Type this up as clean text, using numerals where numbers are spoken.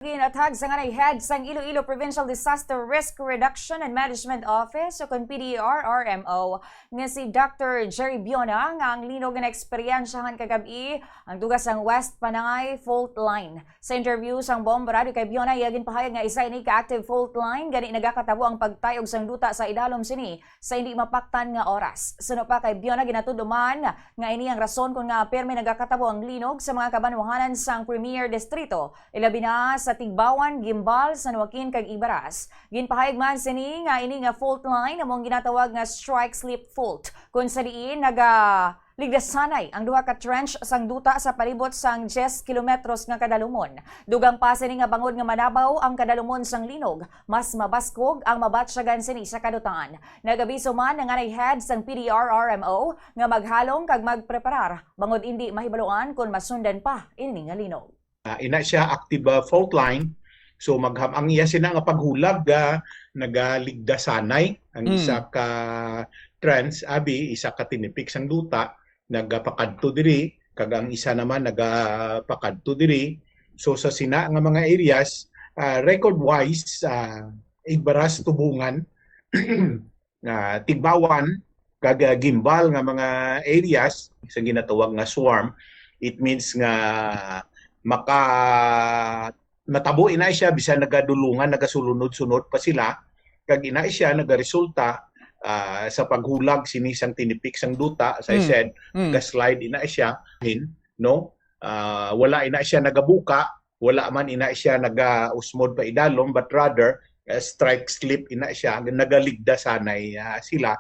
Ginatag sa nga head sang Iloilo Provincial Disaster Risk Reduction and Management Office o kung PDRRMO nga si Dr. Jerry Biona nga ang linog nga eksperyensyahan kagabi ang dugas ng West Panay Fault Line. Sa interview sang Bomba Radio kay Biona, iyagin pahayag nga isa ini ka-active fault line gani nagakatabo ang pagtayog sang duta sa idalom sini sa hindi mapaktan nga oras. Suno pa kay Biona ginatuduman nga ini ang rason kung nga permi nagakatabo ang linog sa mga kabanwahanan sang Premier Distrito. Ilabi na sa Tigbawan, Gimbal, San Joaquin kag Ibaras. Ginpahayag man sini nga ini nga fault line among ginatawag nga strike slip fault. Kung sa diin ligdasanay ang duha ka trench sang duta sa palibot sang 10 kilometros nga kadalumon. Dugang pa sini nga bangod nga manabaw ang kadalumon sang linog. Mas mabaskog ang mabatsyagan sini sa kadutaan. Nagabiso man nga head sang PDRRMO nga maghalong kag magpreparar bangod hindi mahibaluan kung masundan pa ini nga linog. Ina siya active fault line, so ang iya sina nga paghulag nagaligdasanay ang isa ka trans isa ka tinipik sang duta nagapakadto diri kag ang isa naman nagapakadto diri. So sa sina nga mga areas record wise Ibaras, Tubungan, Tigbawan kag Gimbal nga mga areas sa ginatawag nga swarm, it means nga matabo ina siya bisan nagadulungan nagasulunod-sunod pa sila kag ina siya nagaresulta sa paghulag sinisang tinipik sang duta as I said ga-slide ina siya wala ina siya nagabuka, wala man ina siya naga-usmod pa idalom, but rather strike slip ina siya nagaligdasanay sila.